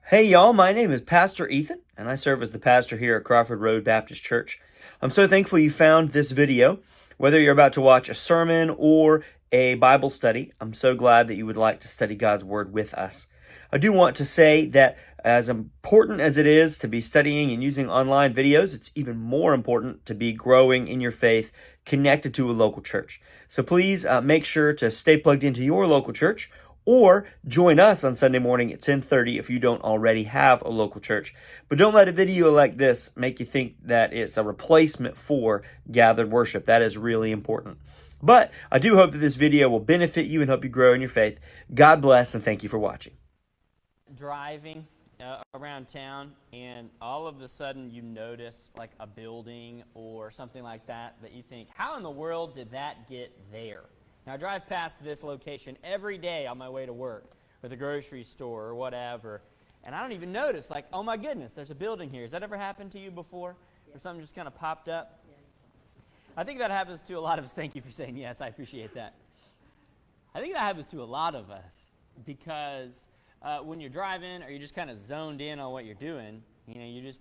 Hey y'all, my name is Pastor Ethan, and I serve as the pastor here at Crawford Road Baptist Church. I'm so thankful you found this video. Whether you're about to watch a sermon or a Bible study, I'm so glad that you would like to study God's Word with us. I do want to say that as important as it is to be studying and using online videos, it's even more important to be growing in your faith connected to a local church. So please make sure to stay plugged into your local church or join us on Sunday morning at 10:30 if you don't already have a local church. But don't let a video like this make you think that it's a replacement for gathered worship. That is really important. But I do hope that this video will benefit you and help you grow in your faith. God bless, and thank you for watching. Driving around town, and all of a sudden you notice like a building or something like that you think, how in the world did that get there? Now, I drive past this location every day on my way to work or the grocery store or whatever, and I don't even notice, like, oh my goodness, there's a building here. Has that ever happened to you before? Or something just kind of popped up? I think that happens to a lot of us. Thank you for saying yes, I appreciate that. I think that happens to a lot of us because when you're driving or you're just kind of zoned in on what you're doing, you're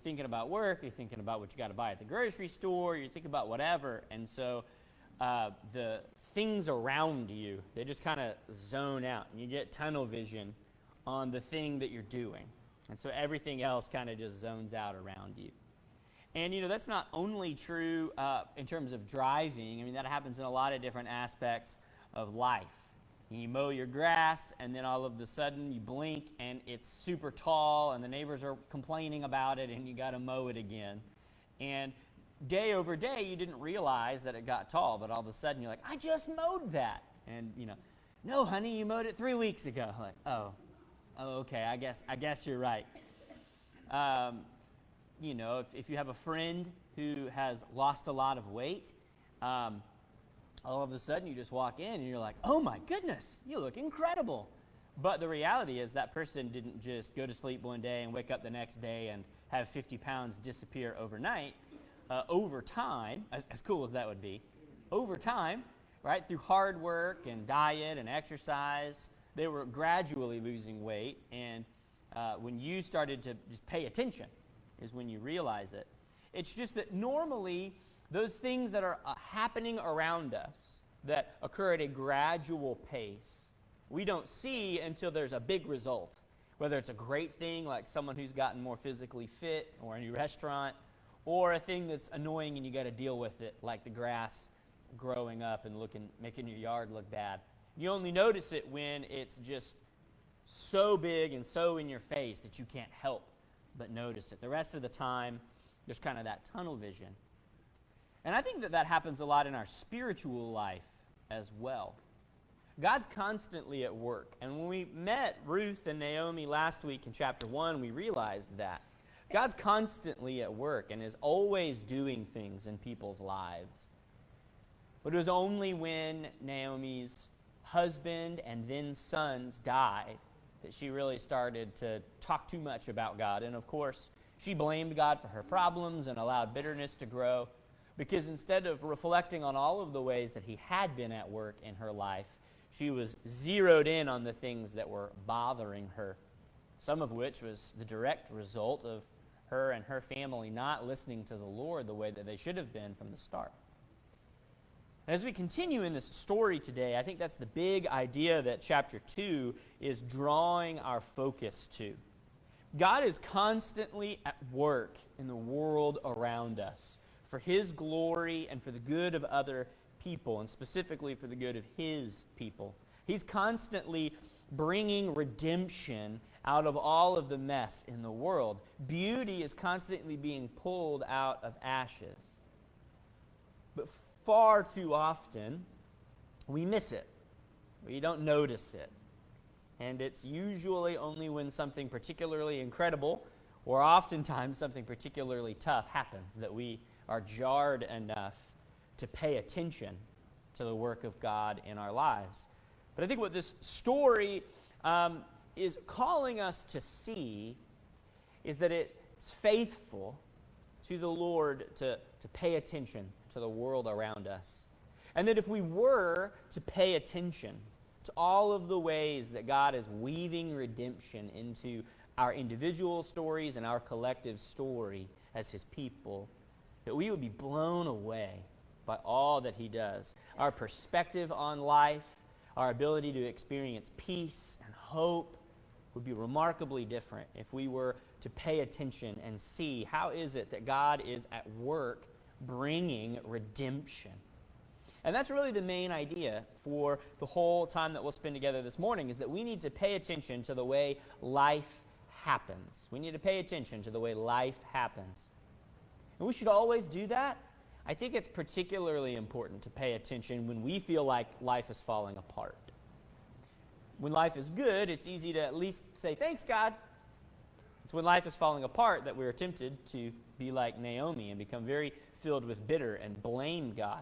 thinking about work, you're thinking about what you got to buy at the grocery store, you're thinking about whatever, and so the things around you, they just kind of zone out, and you get tunnel vision on the thing that you're doing. And so everything else kind of just zones out around you. And, that's not only true in terms of driving. I mean, that happens in a lot of different aspects of life. You mow your grass, and then all of a sudden you blink, and it's super tall, and the neighbors are complaining about it, and you got to mow it again. And day over day, you didn't realize that it got tall, but all of a sudden you're like, I just mowed that. And, no, honey, you mowed it 3 weeks ago. Like, oh, okay, I guess you're right. If you have a friend who has lost a lot of weight, all of a sudden you just walk in and you're like, oh my goodness, you look incredible. But the reality is that person didn't just go to sleep one day and wake up the next day and have 50 pounds disappear overnight. Over time, as cool as that would be, over time, right, through hard work and diet and exercise, they were gradually losing weight. And when you started to just pay attention is when you realize it. It's just that normally those things that are happening around us that occur at a gradual pace, we don't see until there's a big result. Whether it's a great thing like someone who's gotten more physically fit or a new restaurant, or a thing that's annoying and you got to deal with it, like the grass growing up and making your yard look bad. You only notice it when it's just so big and so in your face that you can't help but notice it. The rest of the time, there's kind of that tunnel vision. And I think that happens a lot in our spiritual life as well. God's constantly at work. And when we met Ruth and Naomi last week in chapter 1, we realized that. God's constantly at work and is always doing things in people's lives. But it was only when Naomi's husband and then sons died that she really started to talk too much about God. And of course, she blamed God for her problems and allowed bitterness to grow, because instead of reflecting on all of the ways that he had been at work in her life, she was zeroed in on the things that were bothering her, some of which was the direct result of her and her family not listening to the Lord the way that they should have been from the start. As we continue in this story today, I think that's the big idea that chapter 2 is drawing our focus to. God is constantly at work in the world around us for his glory and for the good of other people, and specifically for the good of his people. He's constantly bringing redemption out of all of the mess in the world. Beauty is constantly being pulled out of ashes. But far too often, we miss it. We don't notice it. And it's usually only when something particularly incredible, or oftentimes something particularly tough, happens that we are jarred enough to pay attention to the work of God in our lives. But I think what this story is calling us to see is that it's faithful to the Lord to pay attention to the world around us. And that if we were to pay attention to all of the ways that God is weaving redemption into our individual stories and our collective story as his people, that we would be blown away by all that he does. Our perspective on life, our ability to experience peace and hope would be remarkably different if we were to pay attention and see how is it that God is at work bringing redemption. And that's really the main idea for the whole time that we'll spend together this morning, is that we need to pay attention to the way life happens. We need to pay attention to the way life happens. And we should always do that. I think it's particularly important to pay attention when we feel like life is falling apart. When life is good, it's easy to at least say, thanks, God. It's when life is falling apart that we're tempted to be like Naomi and become very filled with bitter and blame God.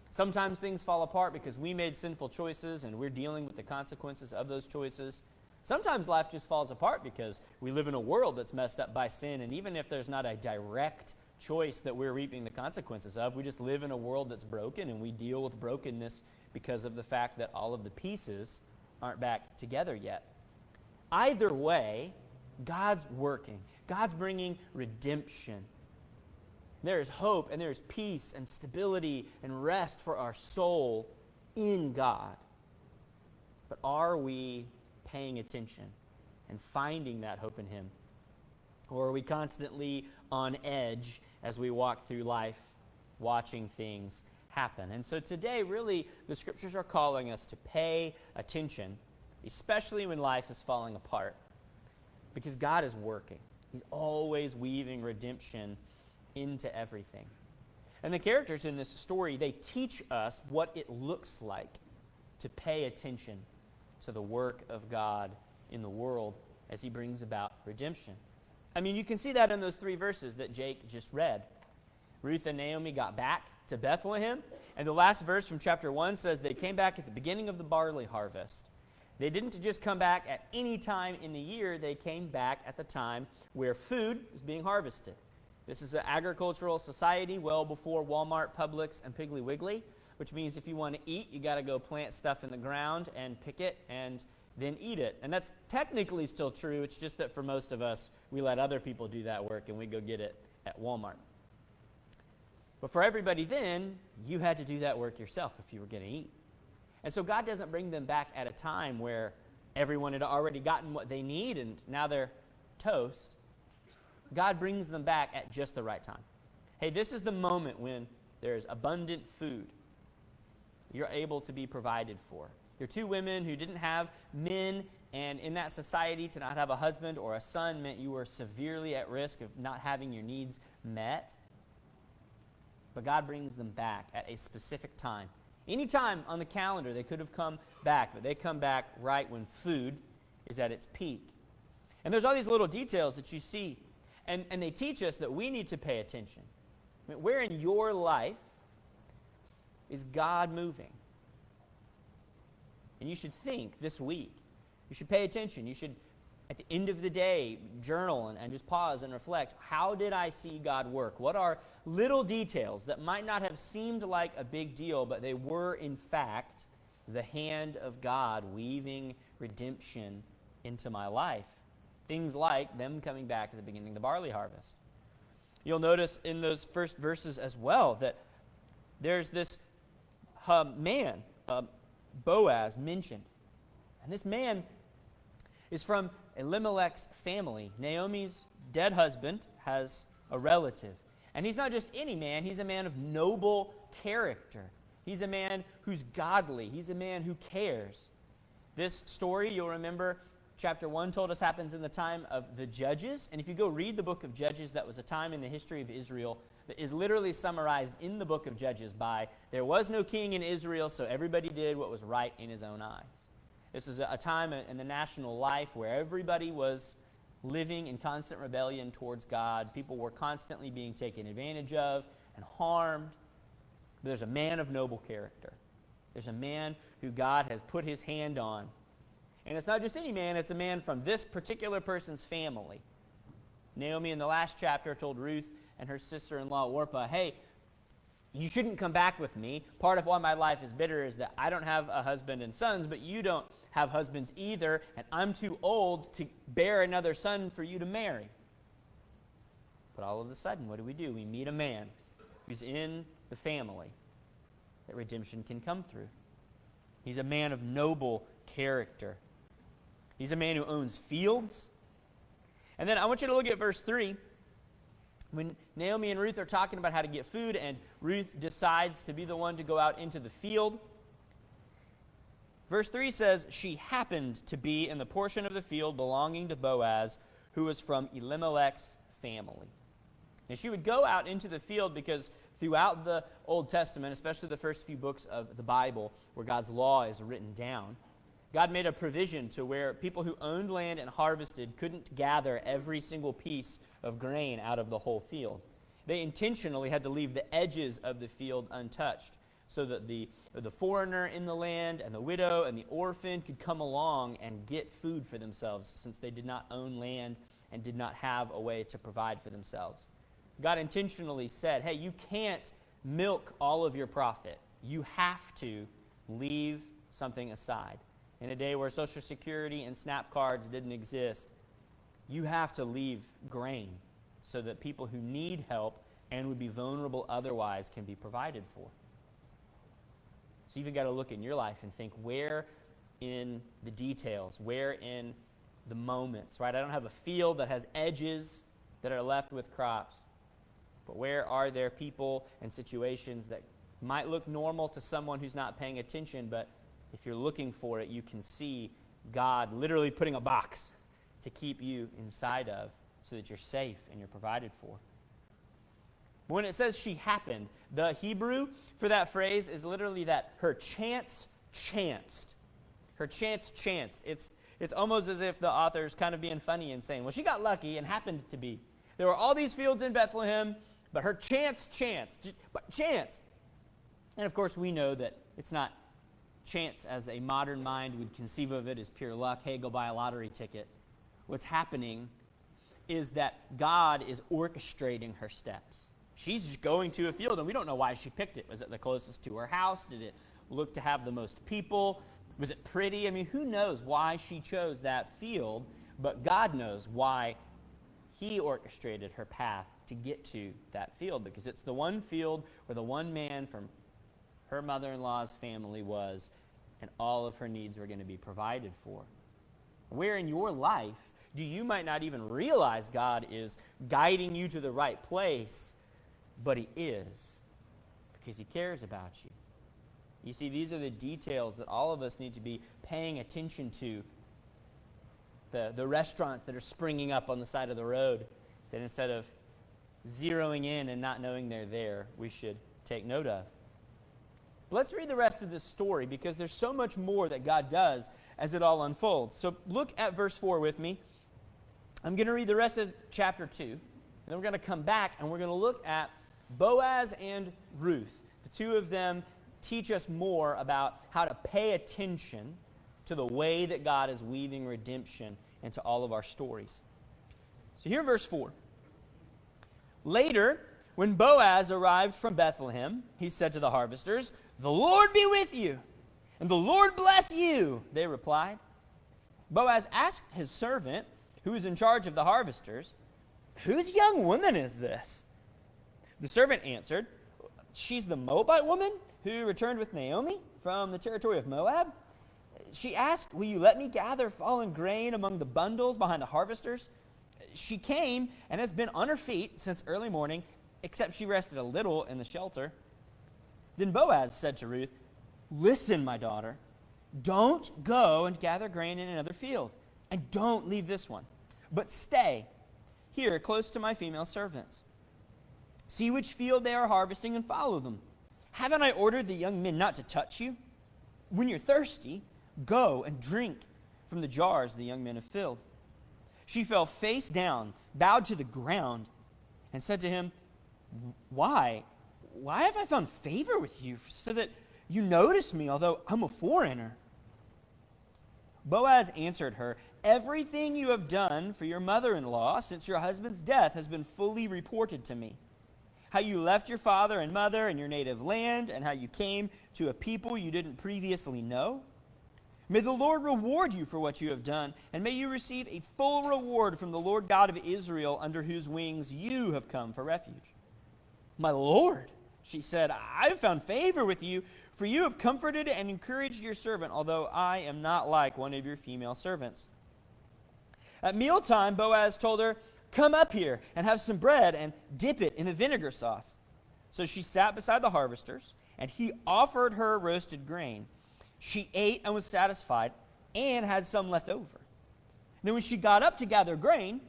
Sometimes things fall apart because we made sinful choices and we're dealing with the consequences of those choices. Sometimes life just falls apart because we live in a world that's messed up by sin, and even if there's not a direct choice that we're reaping the consequences of, we just live in a world that's broken, and we deal with brokenness because of the fact that all of the pieces aren't back together yet. Either way, God's working. God's bringing redemption. There is hope and there is peace and stability and rest for our soul in God. But are we paying attention and finding that hope in him? Or are we constantly on edge as we walk through life, watching things happen? And so today, really, the scriptures are calling us to pay attention, especially when life is falling apart, because God is working. He's always weaving redemption into everything. And the characters in this story, they teach us what it looks like to pay attention to the work of God in the world as he brings about redemption. I mean, you can see that in those 3 verses that Jake just read. Ruth and Naomi got back to Bethlehem, and the last verse from chapter 1 says they came back at the beginning of the barley harvest. They didn't just come back at any time in the year, they came back at the time where food was being harvested. This is an agricultural society well before Walmart, Publix, and Piggly Wiggly, which means if you want to eat, you got to go plant stuff in the ground and pick it and then eat it. And that's technically still true. It's just that for most of us, we let other people do that work and we go get it at Walmart. But for everybody then, you had to do that work yourself if you were going to eat. And so God doesn't bring them back at a time where everyone had already gotten what they need and now they're toast. God brings them back at just the right time. Hey, this is the moment when there's abundant food. You're able to be provided for. You're 2 women who didn't have men, and in that society, to not have a husband or a son meant you were severely at risk of not having your needs met. But God brings them back at a specific time. Any time on the calendar, they could have come back, but they come back right when food is at its peak. And there's all these little details that you see, and they teach us that we need to pay attention. I mean, where in your life is God moving? And you should think this week. You should pay attention. You should, at the end of the day, journal and just pause and reflect. How did I see God work? What are little details that might not have seemed like a big deal, but they were, in fact, the hand of God weaving redemption into my life? Things like them coming back at the beginning of the barley harvest. You'll notice in those first verses as well that there's this man, Boaz, mentioned. And this man is from Elimelech's family. Naomi's dead husband has a relative. And he's not just any man, he's a man of noble character. He's a man who's godly. He's a man who cares. This story, you'll remember, chapter 1 told us happens in the time of the Judges. And if you go read the book of Judges, that was a time in the history of Israel that is literally summarized in the book of Judges by, there was no king in Israel, so everybody did what was right in his own eyes. This is a time in the national life where everybody was living in constant rebellion towards God. People were constantly being taken advantage of and harmed. But there's a man of noble character. There's a man who God has put his hand on. And it's not just any man, it's a man from this particular person's family. Naomi in the last chapter told Ruth and her sister-in-law Orpah, hey, you shouldn't come back with me. Part of why my life is bitter is that I don't have a husband and sons, but you don't have husbands either, and I'm too old to bear another son for you to marry. But all of a sudden, what do? We meet a man who's in the family that redemption can come through. He's a man of noble character. He's a man who owns fields. And then I want you to look at verse 3. When Naomi and Ruth are talking about how to get food, and Ruth decides to be the one to go out into the field, verse 3 says, she happened to be in the portion of the field belonging to Boaz, who was from Elimelech's family. And she would go out into the field because throughout the Old Testament, especially the first few books of the Bible, where God's law is written down, God made a provision to where people who owned land and harvested couldn't gather every single piece of grain out of the whole field. They intentionally had to leave the edges of the field untouched so that the foreigner in the land and the widow and the orphan could come along and get food for themselves, since they did not own land and did not have a way to provide for themselves. God intentionally said, hey, you can't milk all of your profit. You have to leave something aside. In a day where Social Security and SNAP cards didn't exist, you have to leave grain so that people who need help and would be vulnerable otherwise can be provided for. So you've got to look in your life and think, where in the details, where in the moments, right? I don't have a field that has edges that are left with crops, but where are there people and situations that might look normal to someone who's not paying attention, but if you're looking for it, you can see God literally putting a box to keep you inside of so that you're safe and you're provided for. When it says she happened, the Hebrew for that phrase is literally that her chance chanced. Her chance chanced. It's almost as if the author's kind of being funny and saying, well, she got lucky and happened to be. There were all these fields in Bethlehem, but her chance chanced. But chance. And of course, we know that it's not chance as a modern mind would conceive of it as pure luck. Hey, go buy a lottery ticket. What's happening is that God is orchestrating her steps. She's just going to a field, and we don't know why she picked it. Was it the closest to her house? Did it look to have the most people? Was it pretty? I mean, who knows why she chose that field, but God knows why he orchestrated her path to get to that field, because it's the one field where the one man from her mother-in-law's family was, and all of her needs were going to be provided for. Where in your life do you might not even realize God is guiding you to the right place, but he is, because he cares about you. You see, these are the details that all of us need to be paying attention to. The restaurants that are springing up on the side of the road, that instead of zeroing in and not knowing they're there, we should take note of. Let's read the rest of this story, because there's so much more that God does as it all unfolds. So look at verse 4 with me. I'm going to read the rest of chapter 2, and then we're going to come back and we're going to look at Boaz and Ruth. The two of them teach us more about how to pay attention to the way that God is weaving redemption into all of our stories. So here in verse 4. Later, when Boaz arrived from Bethlehem, he said to the harvesters, "The Lord be with you, and the Lord bless you," they replied. Boaz asked his servant, who was in charge of the harvesters, "Whose young woman is this?" The servant answered, "She's the Moabite woman who returned with Naomi from the territory of Moab. She asked, 'Will you let me gather fallen grain among the bundles behind the harvesters?' She came and has been on her feet since early morning, except she rested a little in the shelter." Then Boaz said to Ruth, "Listen, my daughter, don't go and gather grain in another field, and don't leave this one, but stay here close to my female servants. See which field they are harvesting and follow them. Haven't I ordered the young men not to touch you? When you're thirsty, go and drink from the jars the young men have filled." She fell face down, bowed to the ground, and said to him, Why have I found favor with you, so that you notice me, although I'm a foreigner?" Boaz answered her, "Everything you have done for your mother-in-law since your husband's death has been fully reported to me. How you left your father and mother and your native land, and how you came to a people you didn't previously know. May the Lord reward you for what you have done, and may you receive a full reward from the Lord God of Israel, under whose wings you have come for refuge." "My Lord," she said, "I have found favor with you, for you have comforted and encouraged your servant, although I am not like one of your female servants." At mealtime, Boaz told her, "Come up here and have some bread and dip it in the vinegar sauce." So she sat beside the harvesters, and he offered her roasted grain. She ate and was satisfied, and had some left over. Then when she got up to gather grain,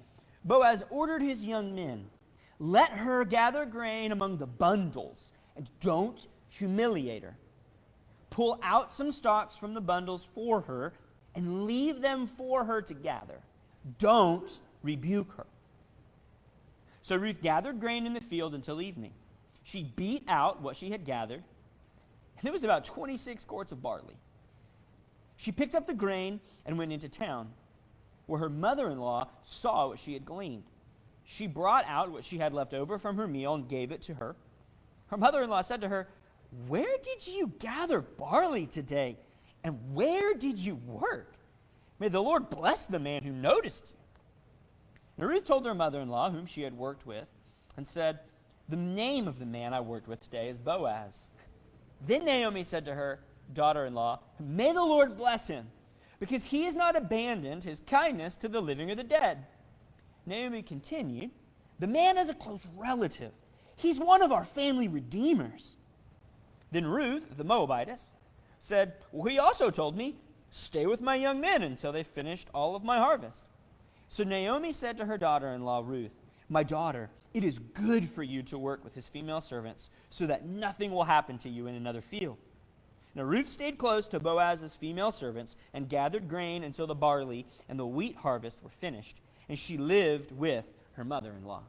Boaz ordered his young men, "Let her gather grain among the bundles, and don't humiliate her. Pull out some stalks from the bundles for her, and leave them for her to gather. Don't rebuke her." So Ruth gathered grain in the field until evening. She beat out what she had gathered, and it was about 26 quarts of barley. She picked up the grain and went into town, where her mother-in-law saw what she had gleaned. She brought out what she had left over from her meal and gave it to her. Her mother-in-law said to her, "Where did you gather barley today, and where did you work? May the Lord bless the man who noticed you." And Ruth told her mother-in-law, whom she had worked with, and said, "The name of the man I worked with today is Boaz." Then Naomi said to her daughter-in-law, "May the Lord bless him, because he has not abandoned his kindness to the living or the dead." Naomi continued, "The man is a close relative. He's one of our family redeemers." Then Ruth, the Moabitess, said, "Well, he also told me, 'Stay with my young men until they've finished all of my harvest.'" So Naomi said to her daughter-in-law Ruth, "My daughter, it is good for you to work with his female servants, so that nothing will happen to you in another field." Now Ruth stayed close to Boaz's female servants and gathered grain until the barley and the wheat harvest were finished, and she lived with her mother-in-law.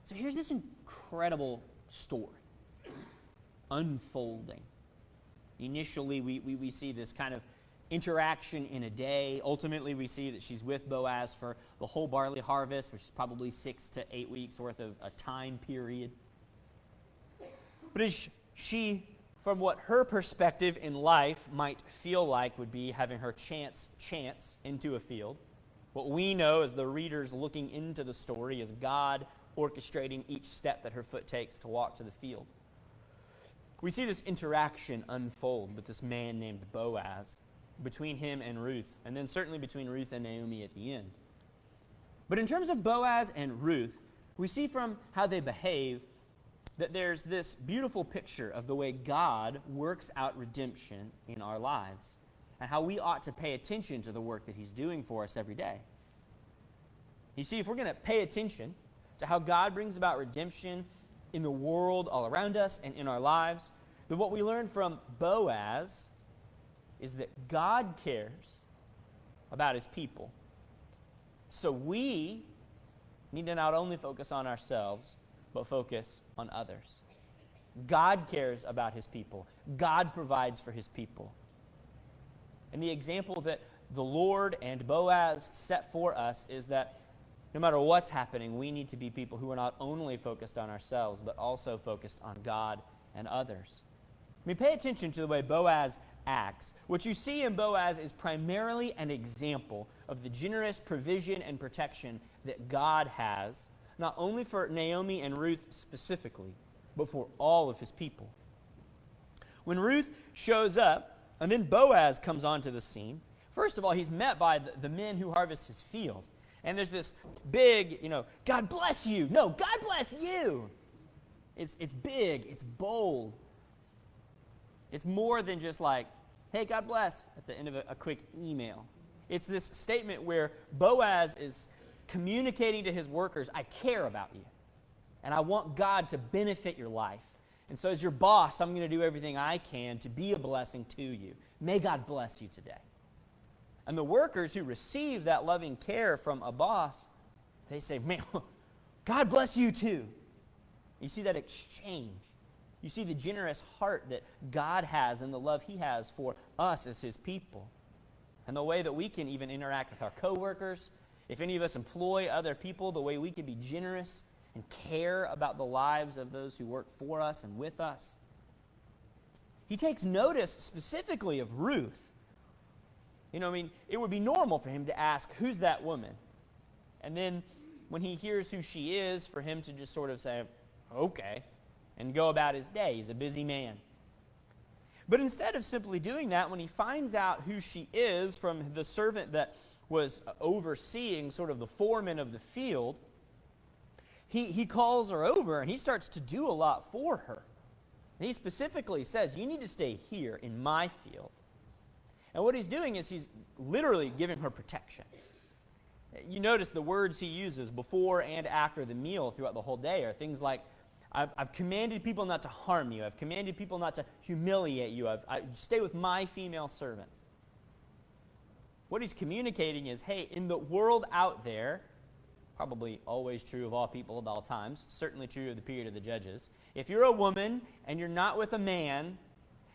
So here's this incredible story unfolding. Initially, we see this kind of interaction in a day. Ultimately, we see that she's with Boaz for the whole barley harvest, which is probably 6 to 8 weeks worth of a time period. But as she, from what her perspective in life might feel like, would be having her chance into a field, what we know as the readers looking into the story is God orchestrating each step that her foot takes to walk to the field. We see this interaction unfold with this man named Boaz, between him and Ruth, and then certainly between Ruth and Naomi at the end. But in terms of Boaz and Ruth, we see from how they behave that there's this beautiful picture of the way God works out redemption in our lives, and how we ought to pay attention to the work that he's doing for us every day. You see, if we're going to pay attention to how God brings about redemption in the world all around us and in our lives, then what we learn from Boaz is that God cares about his people. So we need to not only focus on ourselves, but focus on others. God cares about his people. God provides for his people. And the example that the Lord and Boaz set for us is that no matter what's happening, we need to be people who are not only focused on ourselves, but also focused on God and others. I mean, pay attention to the way Boaz acts. What you see in Boaz is primarily an example of the generous provision and protection that God has, not only for Naomi and Ruth specifically, but for all of his people. When Ruth shows up, and then Boaz comes onto the scene, first of all, he's met by the men who harvest his field. And there's this big, God bless you. No, God bless you. It's big. It's bold. It's more than just like, hey, God bless, at the end of a quick email. It's this statement where Boaz is communicating to his workers, I care about you, and I want God to benefit your life. And so as your boss, I'm going to do everything I can to be a blessing to you. May God bless you today. And the workers who receive that loving care from a boss, they say, man, God bless you too. You see that exchange. You see the generous heart that God has and the love he has for us as his people. And the way that we can even interact with our coworkers. If any of us employ other people, the way we can be generous and care about the lives of those who work for us and with us. He takes notice specifically of Ruth. You know, I mean, it would be normal for him to ask, who's that woman? And then when he hears who she is, for him to just sort of say, okay, and go about his day. He's a busy man. But instead of simply doing that, when he finds out who she is from the servant that was overseeing sort of the foreman of the field, he calls her over and he starts to do a lot for her. He specifically says, you need to stay here in my field. And what he's doing is he's literally giving her protection. You notice the words he uses before and after the meal throughout the whole day are things like, I've commanded people not to harm you. I've commanded people not to humiliate you. I stay with my female servants. What he's communicating is, hey, in the world out there, probably always true of all people at all times, certainly true of the period of the Judges, if you're a woman and you're not with a man,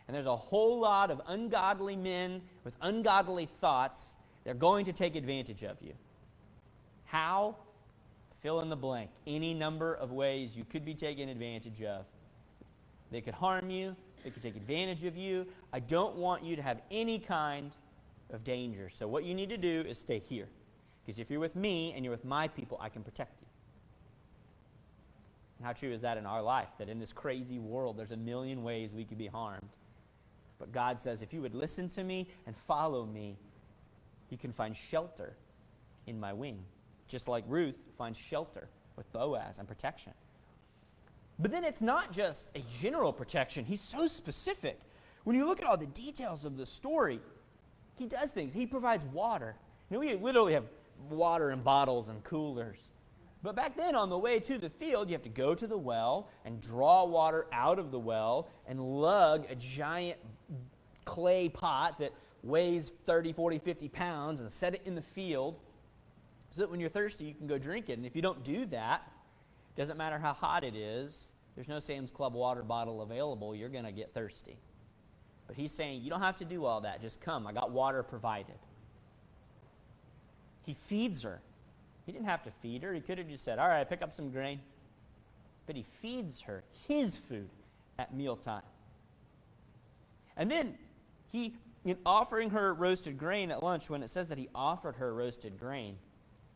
and there's a whole lot of ungodly men with ungodly thoughts, they're going to take advantage of you. How? Fill in the blank. Any number of ways you could be taken advantage of. They could harm you. They could take advantage of you. I don't want you to have any kind of danger. So what you need to do is stay here. Because if you're with me and you're with my people, I can protect you. And how true is that in our life? That in this crazy world, there's a million ways we could be harmed. But God says, if you would listen to me and follow me, you can find shelter in my wing. Just like Ruth finds shelter with Boaz and protection. But then it's not just a general protection. He's so specific. When you look at all the details of the story, he does things. He provides water. You know, we literally have water in bottles and coolers. But back then, on the way to the field, you have to go to the well and draw water out of the well and lug a giant clay pot that weighs 30, 40, 50 pounds and set it in the field so that when you're thirsty, you can go drink it. And if you don't do that, it doesn't matter how hot it is, there's no Sam's Club water bottle available, you're going to get thirsty. But he's saying, you don't have to do all that. Just come. I got water provided. He feeds her. He didn't have to feed her. He could have just said, all right, pick up some grain. But he feeds her his food at mealtime. And then he, in offering her roasted grain at lunch, when it says that he offered her roasted grain,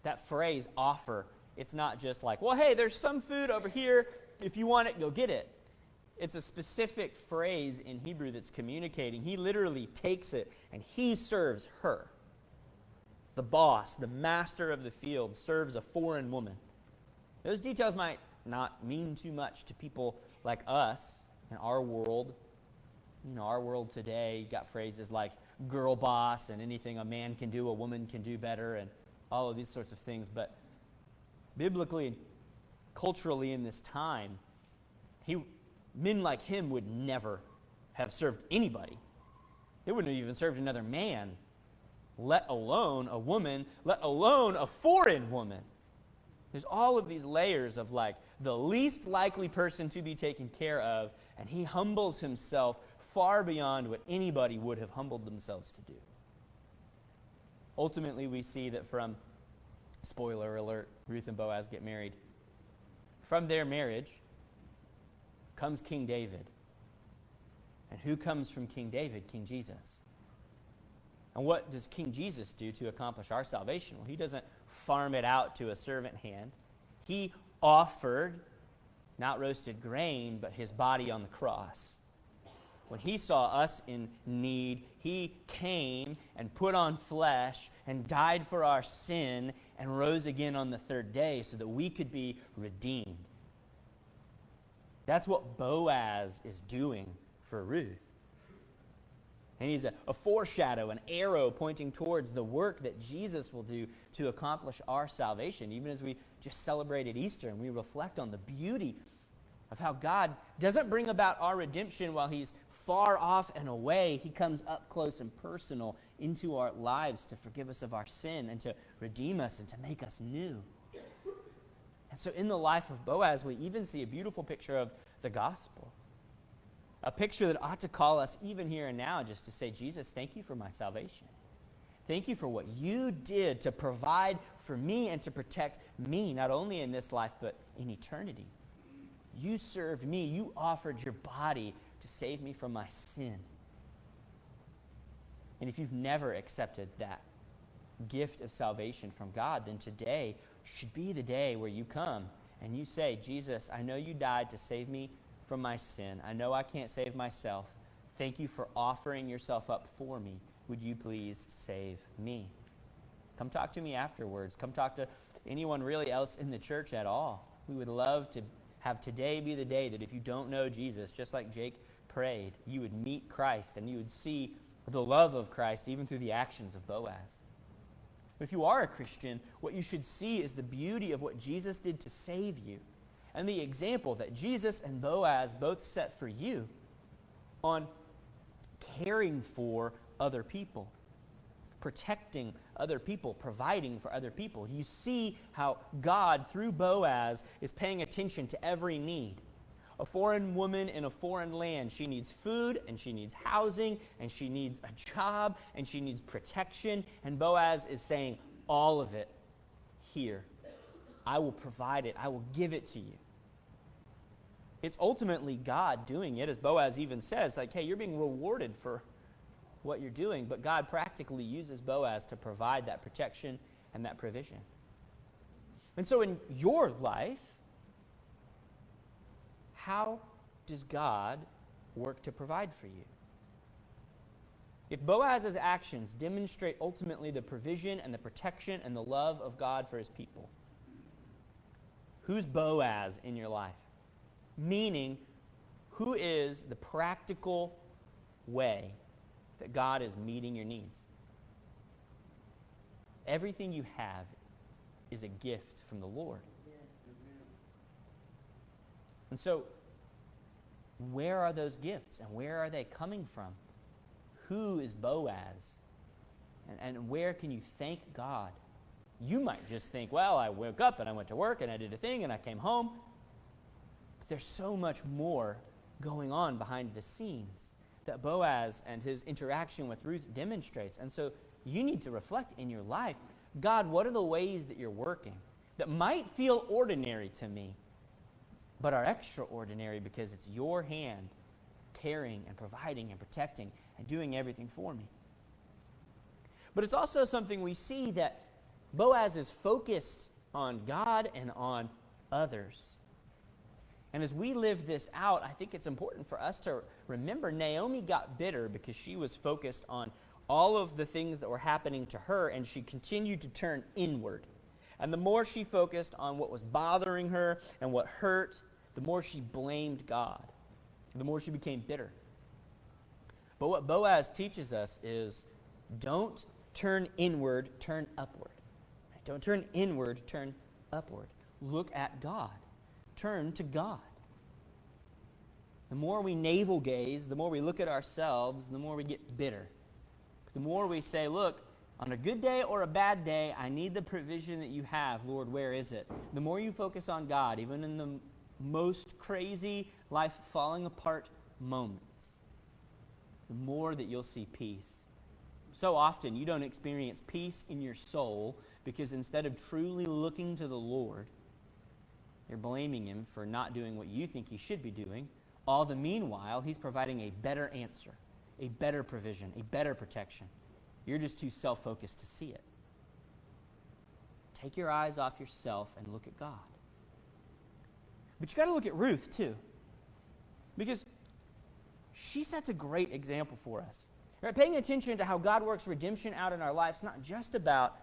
that phrase, offer, it's not just like, well, hey, there's some food over here. If you want it, go get it. It's a specific phrase in Hebrew that's communicating. He literally takes it and he serves her. The boss, the master of the field, serves a foreign woman. Those details might not mean too much to people like us in our world. You know, our world today, you got phrases like girl boss and anything a man can do, a woman can do better, and all of these sorts of things. But biblically and culturally in this time, men like him would never have served anybody. They wouldn't have even served another man, let alone a woman, let alone a foreign woman. There's all of these layers of like the least likely person to be taken care of, and he humbles himself far beyond what anybody would have humbled themselves to do. Ultimately, we see that from, spoiler alert, Ruth and Boaz get married. From their marriage comes King David. And who comes from King David? King Jesus. And what does King Jesus do to accomplish our salvation? Well, he doesn't farm it out to a servant hand. He offered not roasted grain, but his body on the cross. When he saw us in need, he came and put on flesh and died for our sin and rose again on the third day so that we could be redeemed. That's what Boaz is doing for Ruth. And he's a foreshadow, an arrow pointing towards the work that Jesus will do to accomplish our salvation. Even as we just celebrated Easter and we reflect on the beauty of how God doesn't bring about our redemption while he's far off and away. He comes up close and personal into our lives to forgive us of our sin and to redeem us and to make us new. And so in the life of Boaz, we even see a beautiful picture of the gospel. A picture that ought to call us even here and now just to say, Jesus, thank you for my salvation. Thank you for what you did to provide for me and to protect me, not only in this life, but in eternity. You served me. You offered your body to to save me from my sin. And if you've never accepted that gift of salvation from God, then today should be the day where you come and you say, Jesus, I know you died to save me from my sin. I know I can't save myself. Thank you for offering yourself up for me. Would you please save me? Come talk to me afterwards. Come talk to anyone really else in the church at all. We would love to have today be the day that if you don't know Jesus, just like Jake prayed, you would meet Christ and you would see the love of Christ even through the actions of Boaz. But if you are a Christian, what you should see is the beauty of what Jesus did to save you and the example that Jesus and Boaz both set for you on caring for other people, protecting other people, providing for other people. You see how God, through Boaz, is paying attention to every need. A foreign woman in a foreign land, she needs food, and she needs housing, and she needs a job, and she needs protection. And Boaz is saying, all of it here. I will provide it. I will give it to you. It's ultimately God doing it, as Boaz even says, like, hey, you're being rewarded for what you're doing, but God practically uses Boaz to provide that protection and that provision. And so in your life, how does God work to provide for you? If Boaz's actions demonstrate ultimately the provision and the protection and the love of God for his people, who's Boaz in your life? Meaning, who is the practical way that God is meeting your needs? Everything you have is a gift from the Lord. And so, where are those gifts and where are they coming from? Who is Boaz? And where can you thank God? You might just think, well, I woke up and I went to work and I did a thing and I came home. But there's so much more going on behind the scenes that Boaz and his interaction with Ruth demonstrates. And so you need to reflect in your life, God, what are the ways that you're working that might feel ordinary to me, but are extraordinary because it's your hand caring and providing and protecting and doing everything for me. But it's also something we see that Boaz is focused on God and on others. And as we live this out, I think it's important for us to remember Naomi got bitter because she was focused on all of the things that were happening to her, and she continued to turn inward. And the more she focused on what was bothering her and what hurt, the more she blamed God. The more she became bitter. But what Boaz teaches us is don't turn inward, turn upward. Don't turn inward, turn upward. Look at God. Turn to God. The more we navel gaze, the more we look at ourselves, the more we get bitter. The more we say, look, on a good day or a bad day, I need the provision that you have. Lord, where is it? The more you focus on God, even in the most crazy, life falling apart moments, the more that you'll see peace. So often you don't experience peace in your soul because instead of truly looking to the Lord, you're blaming him for not doing what you think he should be doing. All the meanwhile, he's providing a better answer, a better provision, a better protection. You're just too self-focused to see it. Take your eyes off yourself and look at God. But you got to look at Ruth too, because she sets a great example for us. Right? Paying attention to how God works redemption out in our lives, not just about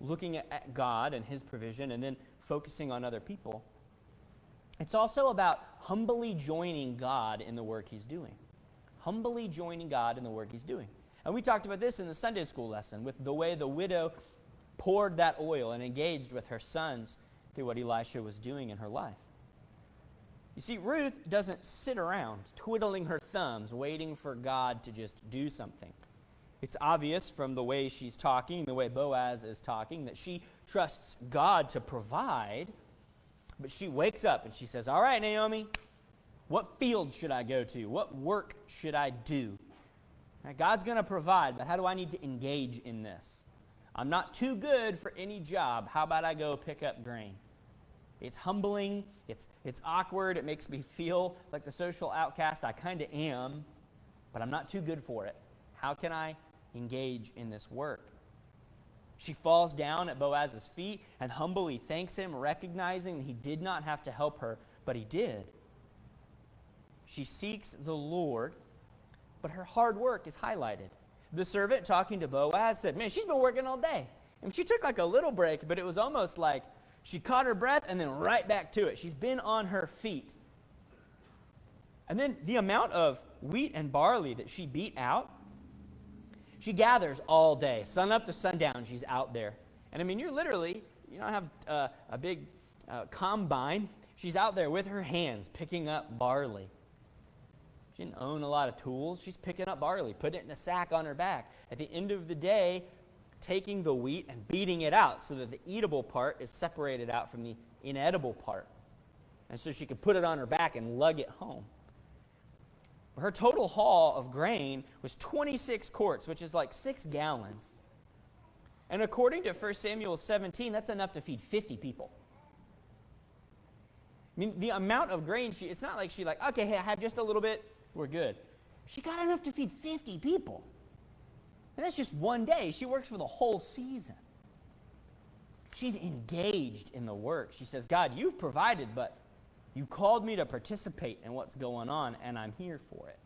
looking at God and his provision and then focusing on other people. It's also about humbly joining God in the work he's doing. Humbly joining God in the work he's doing. And we talked about this in the Sunday school lesson with the way the widow poured that oil and engaged with her sons through what Elisha was doing in her life. You see, Ruth doesn't sit around twiddling her thumbs waiting for God to just do something. It's obvious from the way she's talking, the way Boaz is talking, that she trusts God to provide, but she wakes up and she says, all right, Naomi, what field should I go to? What work should I do? Now, God's going to provide, but how do I need to engage in this? I'm not too good for any job. How about I go pick up grain? It's humbling. It's awkward. It makes me feel like the social outcast. I kind of am, but I'm not too good for it. How can I engage in this work? She falls down at Boaz's feet and humbly thanks him, recognizing that he did not have to help her, but he did. She seeks the Lord, but her hard work is highlighted. The servant talking to Boaz said, man, she's been working all day. And she took like a little break, but it was almost like she caught her breath and then right back to it. She's been on her feet. And then the amount of wheat and barley that she beat out, she gathers all day, sun up to sundown, she's out there. And I mean, you don't have a big combine. She's out there with her hands picking up barley. She didn't own a lot of tools. She's picking up barley, putting it in a sack on her back. At the end of the day, taking the wheat and beating it out so that the eatable part is separated out from the inedible part. And so she could put it on her back and lug it home. Her total haul of grain was 26 quarts, which is like 6 gallons. And according to 1 Samuel 17, that's enough to feed 50 people. I mean, the amount of grain it's not like she okay, hey, I have just a little bit, we're good. She got enough to feed 50 people. And that's just one day. She works for the whole season. She's engaged in the work. She says, God, you've provided, but you called me to participate in what's going on, and I'm here for it.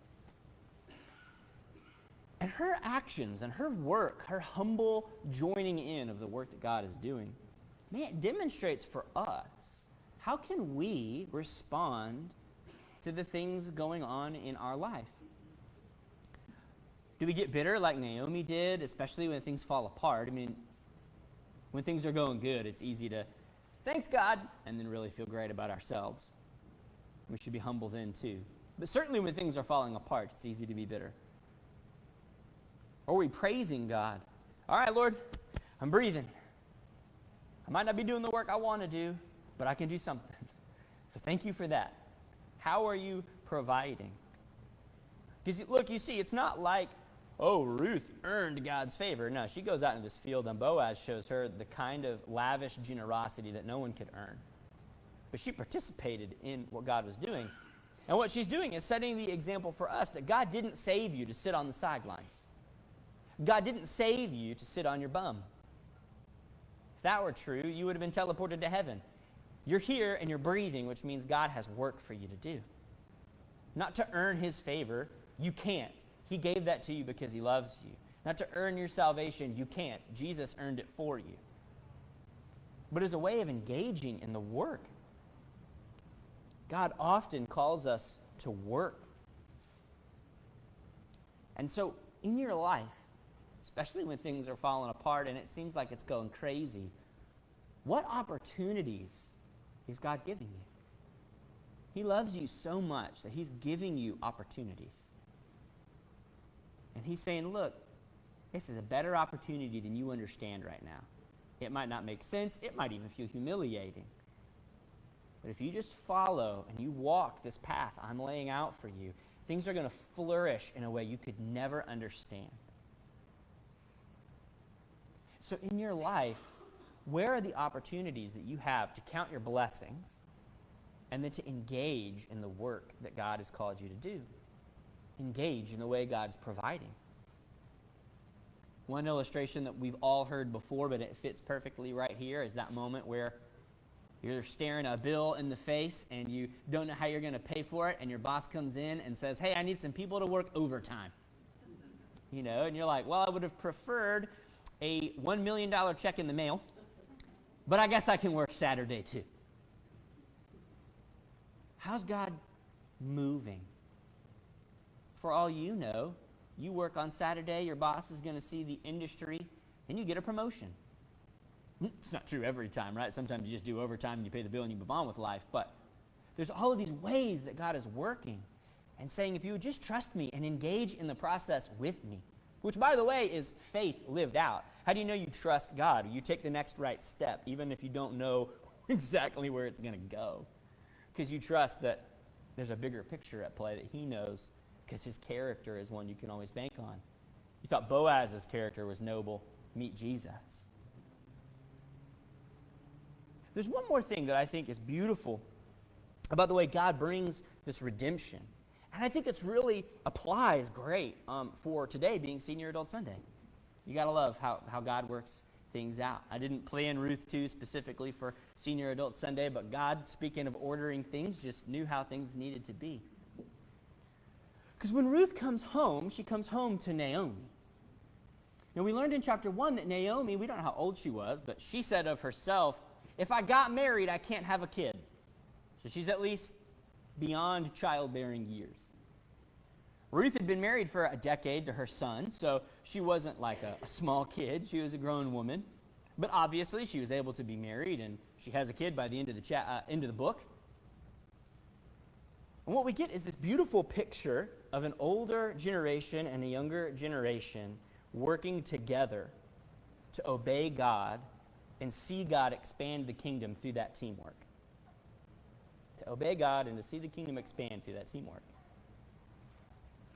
And her actions and her work, her humble joining in of the work that God is doing, man, it demonstrates for us, how can we respond to the things going on in our life? Do we get bitter like Naomi did, especially when things fall apart? I mean, when things are going good, it's easy to, thanks God, and then really feel great about ourselves. We should be humble then too. But certainly when things are falling apart, it's easy to be bitter. Or are we praising God? All right, Lord, I'm breathing. I might not be doing the work I want to do, but I can do something. So thank you for that. How are you providing? Because look, you see, it's not like, oh, Ruth earned God's favor. No, she goes out into this field and Boaz shows her the kind of lavish generosity that no one could earn. But she participated in what God was doing. And what she's doing is setting the example for us that God didn't save you to sit on the sidelines. God didn't save you to sit on your bum. If that were true, you would have been teleported to heaven. You're here and you're breathing, which means God has work for you to do. Not to earn his favor, you can't. He gave that to you because he loves you. Not to earn your salvation, you can't. Jesus earned it for you. But as a way of engaging in the work, God often calls us to work. And so in your life, especially when things are falling apart and it seems like it's going crazy, what opportunities is God giving you? He loves you so much that he's giving you opportunities. And he's saying, look, this is a better opportunity than you understand right now. It might not make sense. It might even feel humiliating. But if you just follow and you walk this path I'm laying out for you, things are going to flourish in a way you could never understand. So in your life, where are the opportunities that you have to count your blessings and then to engage in the work that God has called you to do? Engage in the way God's providing. One illustration that we've all heard before, but it fits perfectly right here, is that moment where you're staring a bill in the face and you don't know how you're going to pay for it, and your boss comes in and says, hey, I need some people to work overtime. You know, and you're like, well, I would have preferred a $1 million check in the mail, but I guess I can work Saturday too. How's God moving? For all you know, you work on Saturday, your boss is going to see the industry, and you get a promotion. It's not true every time, right? Sometimes you just do overtime and you pay the bill and you move on with life. But there's all of these ways that God is working and saying, if you would just trust me and engage in the process with me, which, by the way, is faith lived out. How do you know you trust God? You take the next right step, even if you don't know exactly where it's going to go. Because you trust that there's a bigger picture at play that he knows, because his character is one you can always bank on. You thought Boaz's character was noble. Meet Jesus. There's one more thing that I think is beautiful about the way God brings this redemption. And I think it's really applies great for today being Senior Adult Sunday. You got to love how God works things out. I didn't plan Ruth 2 specifically for Senior Adult Sunday, but God, speaking of ordering things, just knew how things needed to be. Because when Ruth comes home, she comes home to Naomi. Now, we learned in chapter 1 that Naomi, we don't know how old she was, but she said of herself, if I got married, I can't have a kid. So she's at least beyond childbearing years. Ruth had been married for a decade to her son, so she wasn't like a small kid. She was a grown woman. But obviously, she was able to be married, and she has a kid by the end of the book. And what we get is this beautiful picture of an older generation and a younger generation working together to obey God and see God expand the kingdom through that teamwork. To obey God and to see the kingdom expand through that teamwork.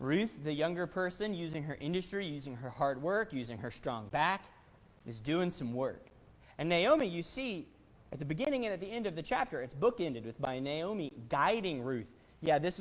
Ruth, the younger person, using her industry, using her hard work, using her strong back, is doing some work. And Naomi, you see, at the beginning and at the end of the chapter, it's bookended by Naomi guiding Ruth. Yeah, this